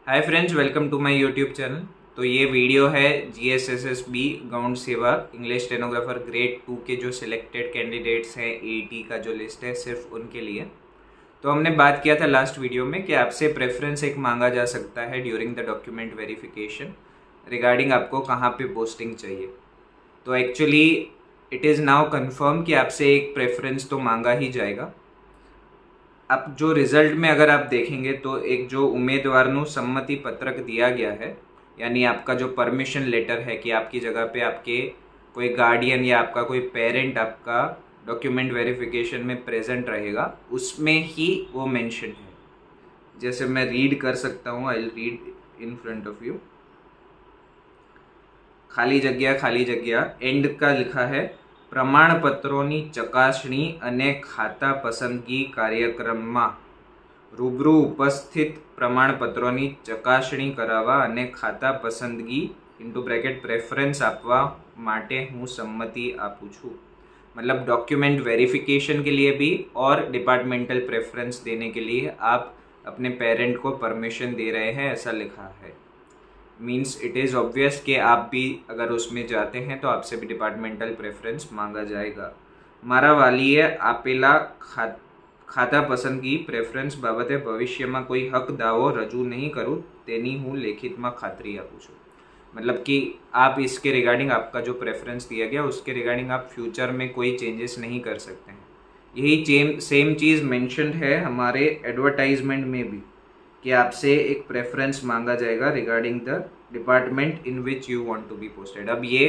Hi friends, welcome to my YouTube channel. तो ये video है जीएसएसएसबी गौंड सेवा इंग्लिश स्टेनोग्राफर ग्रेड 2 के जो सिलेक्टेड कैंडिडेट्स हैं एटी का जो लिस्ट है सिर्फ उनके लिए। तो हमने बात किया था लास्ट वीडियो में कि आपसे प्रेफरेंस एक मांगा जा सकता है during the document verification regarding आपको कहाँ पे पोस्टिंग चाहिए। तो actually it is now confirm कि आपसे एक प्रेफरेंस तो मांगा ही जाएगा। अब जो रिजल्ट में अगर आप देखेंगे तो एक जो उम्मीदवार नु सम्मति पत्रक दिया गया है, यानी आपका जो परमिशन लेटर है कि आपकी जगह पे आपके कोई गार्डियन या आपका कोई पेरेंट आपका डॉक्यूमेंट वेरिफिकेशन में प्रेजेंट रहेगा, उसमें ही वो मेंशन है। जैसे मैं रीड कर सकता हूँ, I will read in front of you. खाली जगह एंड का लिखा है, प्रमाणपत्रोनी चकासणी अने खाता पसंदगी कार्यक्रमમાં રૂબરૂ ઉપસ્થિત પ્રમાણપત્રોની ચકાસણી કરાવવા અને ખાતા પસંદગી ઇન્ટુ બ્રેકેટ પ્રેફરન્સ આપવા માટે હું સંમતિ આપું છું। मतलब डॉक्यूमेंट वेरिफिकेशन के लिए भी और डिपार्टमेंटल प्रेफरेंस देने के लिए आप अपने पेरेंट को परमिशन दे रहे हैं, ऐसा लिखा है। मीन्स इट इज़ ऑब्वियस कि आप भी अगर उसमें जाते हैं तो आपसे भी डिपार्टमेंटल प्रेफरेंस मांगा जाएगा। मारा वालीए आपेला खाता पसंदगी प्रेफरन्स बाबते भविष्यમાં कोई हक दावो रजू नहीं करूँ तेनी हूँ लेखितમાં खातरी આપું છું। मतलब कि आप इसके रिगार्डिंग आपका जो प्रेफरेंस दिया गया उसके रिगार्डिंग आप फ्यूचर में कोई चेंजेस नहीं कर सकते हैं। यही सेम चीज़ मेंशन्ड है हमारे एडवर्टाइजमेंट में भी कि आपसे एक प्रेफरेंस मांगा जाएगा regarding the department in which you want to be posted. अब ये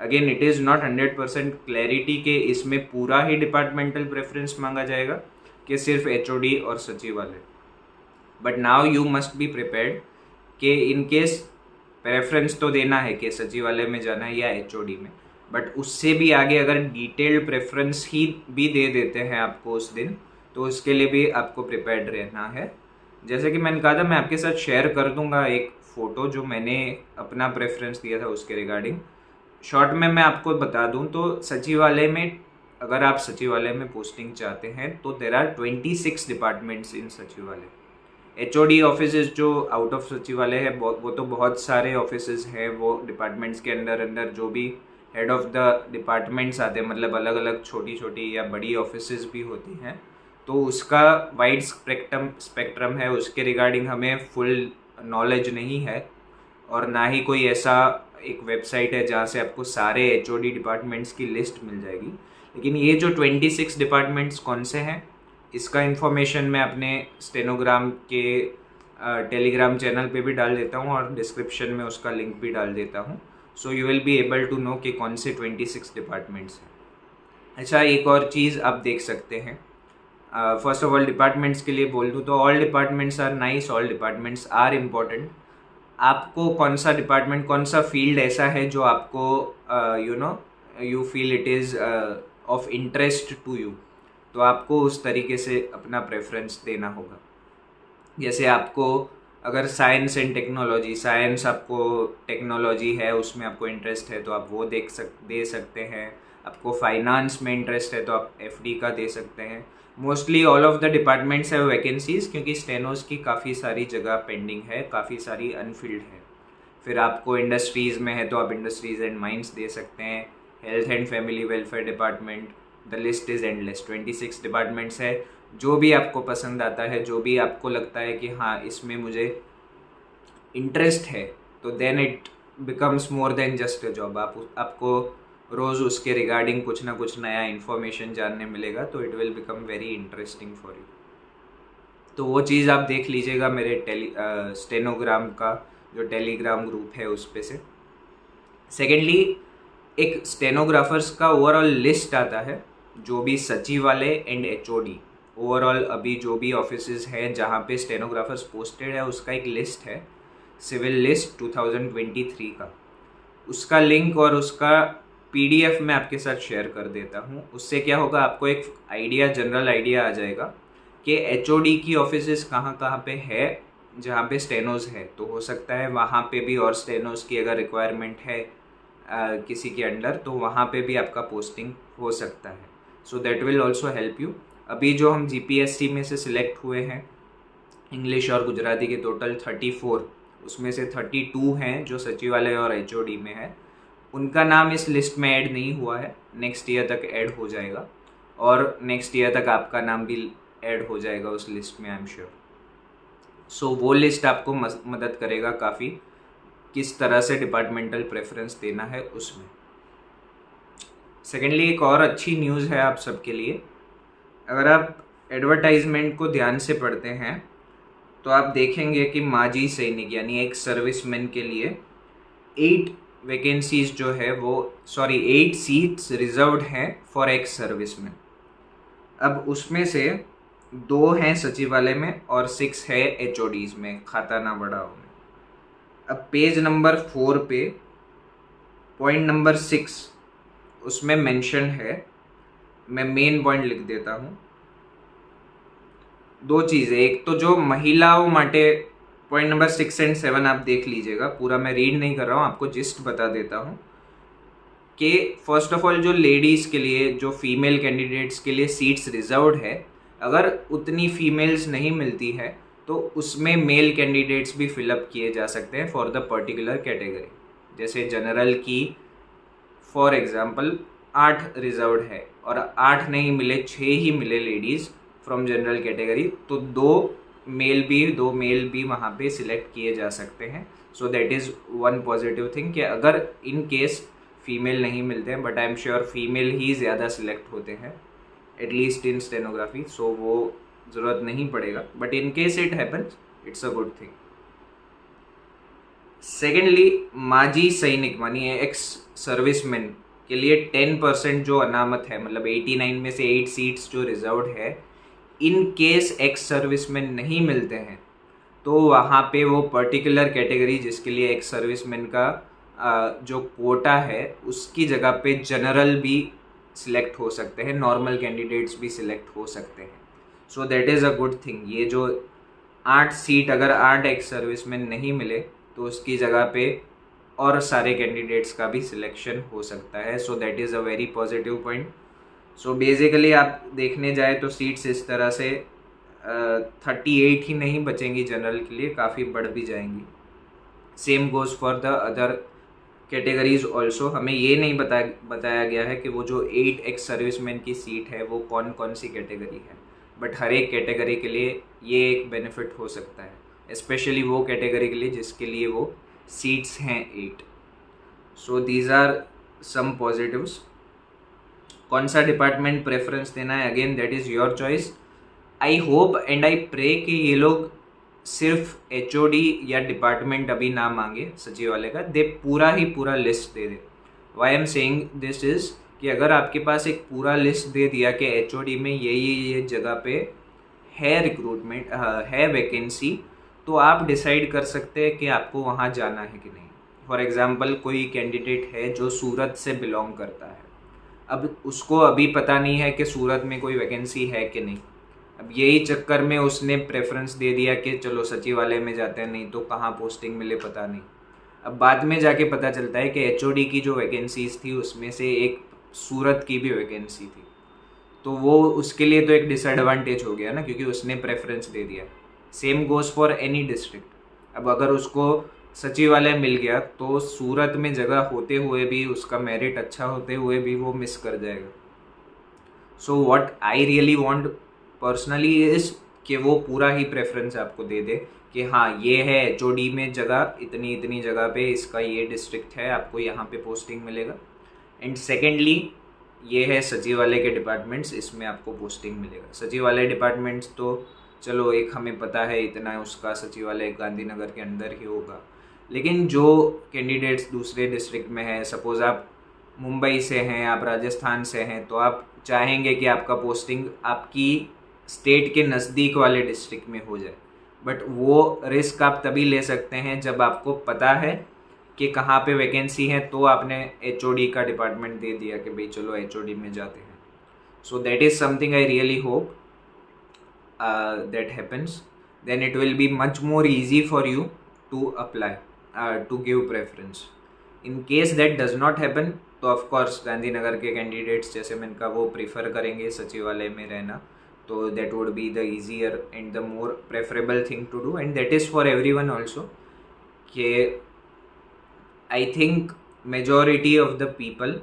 again it is not 100% clarity के इसमें पूरा ही डिपार्टमेंटल प्रेफरेंस मांगा जाएगा कि सिर्फ एचओडी और सचिवालय। But now you must be prepared कि इन केस प्रेफरेंस तो देना है कि सचिवालय में जाना है या एचओडी में, बट उससे भी आगे अगर डिटेल्ड प्रेफरेंस ही भी दे देते हैं आपको उस दिन, तो उसके लिए भी आपको प्रिपेयर्ड रहना है। जैसे कि मैंने कहा था, मैं आपके साथ शेयर कर दूंगा एक फ़ोटो जो मैंने अपना प्रेफरेंस दिया था उसके रिगार्डिंग। शॉर्ट में मैं आपको बता दूं तो सचिवालय में अगर आप सचिवालय में पोस्टिंग चाहते हैं तो देर आर 26 डिपार्टमेंट्स इन सचिवालय। एचओडी ऑफिस जो आउट ऑफ सचिवालय है वो तो बहुत सारे ऑफिस हैं, वो डिपार्टमेंट्स के अंदर जो भी हेड ऑफ द डिपार्टमेंट्स आते हैं, मतलब अलग अलग छोटी छोटी या बड़ी ऑफिसेज भी होती हैं, तो उसका वाइड स्पेक्ट्रम है। उसके रिगार्डिंग हमें फुल नॉलेज नहीं है और ना ही कोई ऐसा एक वेबसाइट है जहाँ से आपको सारे एचओडी डिपार्टमेंट्स की लिस्ट मिल जाएगी। लेकिन ये जो 26 डिपार्टमेंट्स कौन से हैं, इसका इन्फॉर्मेशन मैं अपने स्टेनोग्राम के टेलीग्राम चैनल पे भी डाल देता हूँ और डिस्क्रिप्शन में उसका लिंक भी डाल देता हूँ। So you will be able to know कि कौन से 26 डिपार्टमेंट्स हैं। अच्छा, एक और चीज़ आप देख सकते हैं। फर्स्ट ऑफ ऑल डिपार्टमेंट्स के लिए बोल दूँ तो all departments are nice, all departments are important. आपको कौन सा डिपार्टमेंट, कौन सा फील्ड ऐसा है जो आपको you feel it is of interest to you, तो आपको उस तरीके से अपना प्रेफरेंस देना होगा। जैसे आपको अगर साइंस एंड टेक्नोलॉजी, साइंस आपको टेक्नोलॉजी है उसमें आपको इंटरेस्ट है तो आप वो दे सकते हैं। आपको फाइनेंस में इंटरेस्ट है तो आप एफडी का दे सकते हैं। Mostly all of the departments है वैकेंसीज़, क्योंकि स्टेनोज़ की काफ़ी सारी जगह पेंडिंग है, काफ़ी सारी अनफिल्ड है। फिर आपको इंडस्ट्रीज़ में है तो आप इंडस्ट्रीज़ एंड माइंस दे सकते हैं। Health and family welfare department, the list is endless. 26 departments है। जो भी आपको पसंद आता है, जो भी आपको लगता है कि हाँ इसमें मुझे इंटरेस्ट है, तो then it becomes more than just a job. आपको रोज़ उसके रिगार्डिंग कुछ ना कुछ नया इन्फॉर्मेशन जानने मिलेगा, तो it will become very interesting for you. तो वो चीज़ आप देख लीजिएगा मेरे स्टेनोग्राम का जो टेलीग्राम ग्रुप है उस पे से। सेकेंडली, एक स्टेनोग्राफर्स का ओवरऑल लिस्ट आता है, जो भी सचिवालय एंड एचओडी ओवरऑल अभी जो भी ऑफिसेज हैं जहाँ पे स्टेनोग्राफर्स पोस्टेड है उसका एक लिस्ट है, सिविल लिस्ट 2023 का। उसका लिंक और उसका पीडीएफ मैं आपके साथ शेयर कर देता हूँ। उससे क्या होगा, आपको एक आइडिया, जनरल आइडिया आ जाएगा कि एचओडी की ऑफिसेज कहाँ कहाँ पे है जहाँ पे स्टेनोज़ है। तो हो सकता है वहाँ पे भी और स्टेनोज़ की अगर रिक्वायरमेंट है किसी के अंडर, तो वहाँ पे भी आपका पोस्टिंग हो सकता है। So that will also help you. अभी जो हम जीपीएससी में से सिलेक्ट हुए हैं इंग्लिश और गुजराती के टोटल 34, उसमें से 32 हैं जो सचिवालय और एचओडी में है। उनका नाम इस लिस्ट में ऐड नहीं हुआ है, नेक्स्ट ईयर तक ऐड हो जाएगा और नेक्स्ट ईयर तक आपका नाम भी ऐड हो जाएगा उस लिस्ट में, आई एम श्योर। सो वो लिस्ट आपको मदद करेगा काफ़ी किस तरह से डिपार्टमेंटल प्रेफरेंस देना है उसमें। सेकेंडली, एक और अच्छी न्यूज़ है आप सबके लिए। अगर आप एडवर्टाइजमेंट को ध्यान से पढ़ते हैं तो आप देखेंगे कि माजी सैनिक यानी एक सर्विसमैन के लिए 8 वैकेंसीज जो है वो 8 सीट्स रिजर्व्ड हैं फॉर एक्स सर्विसमैन। अब उसमें से 2 हैं सचिवालय में और 6 है एचओडीज में, खाता ना बढ़ाओ में। अब पेज नंबर 4 पे पॉइंट नंबर 6 उसमें मेंशन है, मैं मेन पॉइंट लिख देता हूँ। 2 चीज़ें, एक तो जो महिलाओं माटे पॉइंट नंबर 6 एंड 7 आप देख लीजिएगा, पूरा मैं रीड नहीं कर रहा हूँ, आपको जिस्ट बता देता हूँ कि फर्स्ट ऑफ ऑल जो लेडीज़ के लिए, जो फीमेल कैंडिडेट्स के लिए सीट्स रिजर्व्ड है, अगर उतनी फीमेल्स नहीं मिलती है तो उसमें मेल कैंडिडेट्स भी फिलअप किए जा सकते हैं फॉर द पर्टिकुलर कैटेगरी। जैसे जनरल की फॉर एग्जांपल 8 रिजर्व्ड है और 8 नहीं मिले, 6 ही मिले लेडीज़ फ्रॉम जनरल कैटेगरी, तो 2 मेल भी वहाँ पे सिलेक्ट किए जा सकते हैं। So that is one positive thing कि अगर इन केस फीमेल नहीं मिलते हैं, but I am sure female ही ज़्यादा सिलेक्ट होते हैं एटलीस्ट इन स्टेनोग्राफी, सो वो ज़रूरत नहीं पड़ेगा, but in case it happens it's a good thing. Secondly, माजी सैनिक मानिए एक्स सर्विसमैन के लिए 10% जो अनामत है, मतलब 89 में से 8 सीट्स जो रिजर्व्ड है, इन केस एक्स सर्विसमैन नहीं मिलते हैं तो वहाँ पे वो पर्टिकुलर कैटेगरी जिसके लिए एक्स सर्विसमैन का जो कोटा है उसकी जगह पे जनरल भी सिलेक्ट हो सकते हैं, नॉर्मल कैंडिडेट्स भी सिलेक्ट हो सकते हैं। So that is a good thing. ये जो 8 सीट अगर 8 एक्स सर्विसमैन नहीं मिले तो उसकी जगह पे और सारे कैंडिडेट्स का भी सिलेक्शन हो सकता है। सो that is a very positive point. So basically आप देखने जाए तो सीट्स इस तरह से 38 ही नहीं बचेंगी जनरल के लिए, काफ़ी बढ़ भी जाएंगी। Same goes for the other categories also. हमें ये नहीं बताया गया है कि वो जो 8 एक्स सर्विसमैन की सीट है वो कौन कौन सी कैटेगरी है, बट हर एक कैटेगरी के लिए ये एक बेनिफिट हो सकता है, स्पेशली वो कैटेगरी के लिए जिसके लिए वो सीट्स हैं 8। So these are some positives. कौन सा डिपार्टमेंट प्रेफरेंस देना है, again that is your choice. I hope and I pray कि ये लोग सिर्फ एचओडी या डिपार्टमेंट अभी ना मांगे सचिवालय का, दे पूरा लिस्ट दे दे। Why am saying this is कि अगर आपके पास एक पूरा लिस्ट दे दिया कि एचओडी में ये जगह पे है रिक्रूटमेंट है वैकेंसी, तो आप डिसाइड कर सकते हैं कि आपको वहाँ जाना है कि नहीं। फॉर एग्ज़ाम्पल कोई कैंडिडेट है जो सूरत से बिलोंग करता है, अब उसको अभी पता नहीं है कि सूरत में कोई वैकेंसी है कि नहीं, अब यही चक्कर में उसने प्रेफरेंस दे दिया कि चलो सचिवालय में जाते हैं, नहीं तो कहाँ पोस्टिंग मिले पता नहीं। अब बाद में जाके पता चलता है कि एचओडी की जो वैकेंसीज थी उसमें से एक सूरत की भी वैकेंसी थी, तो वो उसके लिए तो एक डिसएडवांटेज हो गया ना, क्योंकि उसने प्रेफरेंस दे दिया। Same goes for any district. अब अगर उसको सचिवालय मिल गया तो सूरत में जगह होते हुए भी, उसका मेरिट अच्छा होते हुए भी वो मिस कर जाएगा। So what I really want personally is कि वो पूरा ही प्रेफरेंस आपको दे दे कि हाँ ये है एचओडी में जगह, इतनी जगह पे इसका ये डिस्ट्रिक्ट है, आपको यहाँ पे पोस्टिंग मिलेगा। एंड सेकेंडली ये है सचिवालय के डिपार्टमेंट्स, इसमें आपको पोस्टिंग मिलेगा। सचिवालय डिपार्टमेंट्स तो चलो एक हमें पता है इतना है, उसका सचिवालय गांधीनगर के अंदर ही होगा, लेकिन जो कैंडिडेट्स दूसरे डिस्ट्रिक्ट में है, सपोज़ आप मुंबई से हैं, आप राजस्थान से हैं, तो आप चाहेंगे कि आपका पोस्टिंग आपकी स्टेट के नज़दीक वाले डिस्ट्रिक्ट में हो जाए, बट वो रिस्क आप तभी ले सकते हैं जब आपको पता है कि कहाँ पे वैकेंसी है, तो आपने एचओडी का डिपार्टमेंट दे दिया कि भाई चलो एचओडी में जाते हैं। So that is something I really hope that happens, then it will be much more easy for you to apply to give preference. In case that does not happen, तो of course Gandhinagar के candidates जैसे मैंने कहा वो prefer करेंगे सचिवालय में रहना, तो that would be the easier and the more preferable thing to do, and that is for everyone also. कि I think majority of the people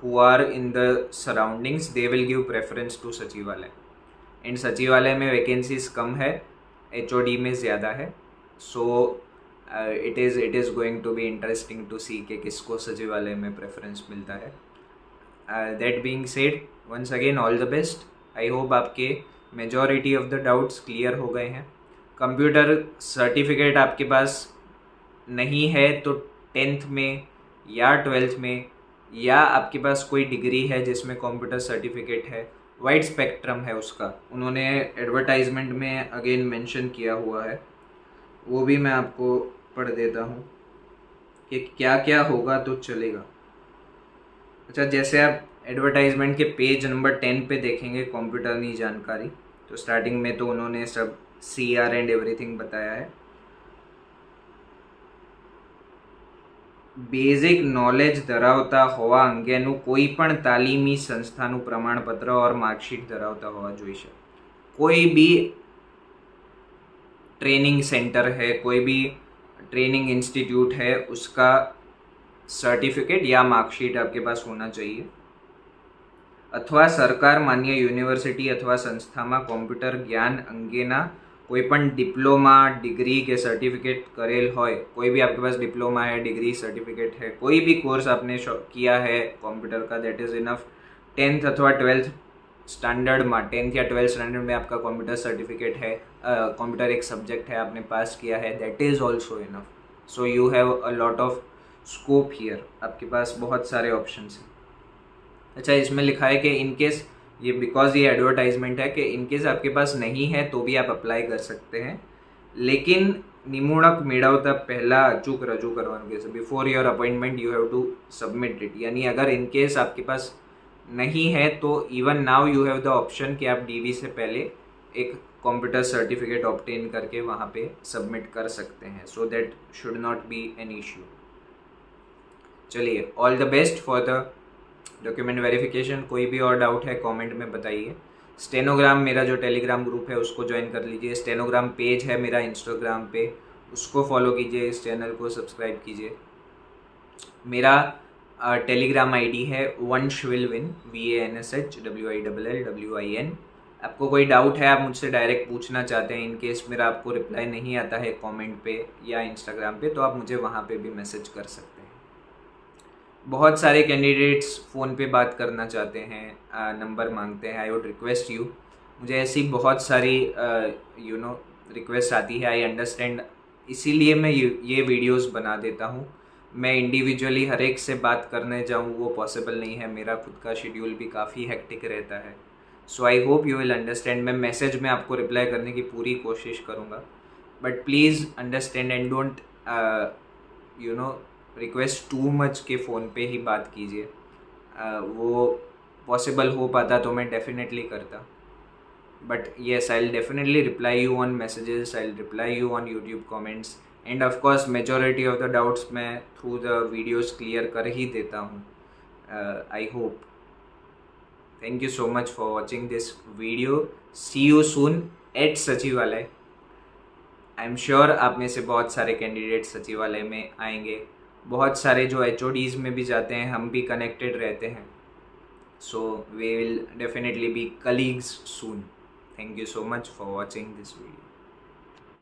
who are in the surroundings, they will give preference to सचिवालय, and सचिवालय में vacancies कम है, HOD में ज़्यादा है. So it is going to be interesting to see कि किसको सचिवालय में preference मिलता है. That being said, once again all the best. I hope आपके majority of the doubts clear हो गए हैं. कंप्यूटर सर्टिफिकेट आपके पास नहीं है तो 10th में या 12th में, या आपके पास कोई डिग्री है जिसमें कंप्यूटर सर्टिफिकेट है, वाइड स्पेक्ट्रम है उसका, उन्होंने एडवर्टाइजमेंट में अगेन मेंशन किया हुआ है, वो भी मैं आपको पढ़ देता हूँ कि क्या क्या होगा तो चलेगा. अच्छा, जैसे आप एडवर्टाइजमेंट के पेज नंबर 10 पे देखेंगे कंप्यूटर की जानकारी, तो स्टार्टिंग में तो उन्होंने सब CR एंड एवरीथिंग बताया है. બેઝિક નોલેજ ધરાવતા હોવા અંગેનું કોઈ પણ તાલીમી સંસ્થાનું પ્રમાણપત્ર ઓર માર્કશીટ ધરાવતા હોવા જોઈશે. કોઈ બી ट्रेनिंग सेंटर है, कोई भी ट्रेनिंग इंस्टीट्यूट है, उसका सर्टिफिकेट या मार्कशीट आपके पास होना चाहिए. अथवा सरकार मान्य यूनिवर्सिटी अथवा संस्थाમાં કોમ્પ્યુટર જ્ઞાન અંગેના कोईपण डिप्लोमा, डिग्री के सर्टिफिकेट करेल होय, कोई भी आपके पास डिप्लोमा है, डिग्री, सर्टिफिकेट है, कोई भी कोर्स आपने किया है कंप्यूटर का, दैट इज़ इनफ. 10th अथवा 12th स्टैंडर्ड में, 10th या 12th स्टैंडर्ड में आपका कंप्यूटर सर्टिफिकेट है, कंप्यूटर एक सब्जेक्ट है, आपने पास किया है, that is also enough. So you have a lot of scope here, आपके पास बहुत सारे ऑप्शन हैं. अच्छा, इसमें लिखा है कि इनकेस ये बिकॉज ये एडवर्टाइजमेंट है कि इनकेस आपके पास नहीं है तो भी आप अप्लाई कर सकते हैं, लेकिन निमणूक मेळवता पहला अचूक रजू करवानुं कहेशे. Before your appointment you have to submit it. यानी अगर इनकेस आपके पास नहीं है तो even now you have the option कि आप DV से पहले एक कंप्यूटर सर्टिफिकेट ऑब्टेन करके वहाँ पे सबमिट कर सकते हैं. So that should not be an issue. चलिए, all the best for the document verification. कोई भी और डाउट है कमेंट में बताइए. स्टेनोग्राम, मेरा जो टेलीग्राम ग्रुप है उसको ज्वाइन कर लीजिए. स्टेनोग्राम पेज है मेरा इंस्टाग्राम पे, उसको फॉलो कीजिए, इस चैनल को सब्सक्राइब कीजिए. मेरा टेलीग्राम ID है vanshwillwin, VANSHWILLWIN. आपको कोई डाउट है, आप मुझसे डायरेक्ट पूछना चाहते हैं, इनकेस मेरा आपको रिप्लाई नहीं आता है कमेंट पे या इंस्टाग्राम पे, तो आप मुझे वहाँ पे भी मैसेज कर सकते हैं. बहुत सारे कैंडिडेट्स फ़ोन पे बात करना चाहते हैं, नंबर मांगते हैं. आई वुड रिक्वेस्ट यू, मुझे ऐसी बहुत सारी रिक्वेस्ट आती है, आई अंडरस्टैंड, इसीलिए मैं ये वीडियोस बना देता हूँ. मैं इंडिविजुअली हर एक से बात करने जाऊँ वो पॉसिबल नहीं है, मेरा खुद का शेड्यूल भी काफ़ी हेक्टिक रहता है. So I hope you will understand. मैं मैसेज में आपको रिप्लाई करने की पूरी कोशिश करूँगा, but please understand and don't request too much के फ़ोन पे ही बात कीजिए. वो पॉसिबल हो पाता तो मैं डेफिनेटली करता, but yes, I will definitely reply you on messages, I will reply you on YouTube comments, and of course majority of the doubts मैं थ्रू द वीडियोस क्लियर कर ही देता हूँ. I hope. Thank you so much for watching this video. See you soon at Sachivalaya. I am sure आप में से बहुत सारे कैंडिडेट सचिवालय में आएंगे. बहुत सारे जो HODs में भी जाते हैं, हम भी कनेक्टेड रहते हैं. So we will definitely be colleagues soon. Thank you so much for watching this video.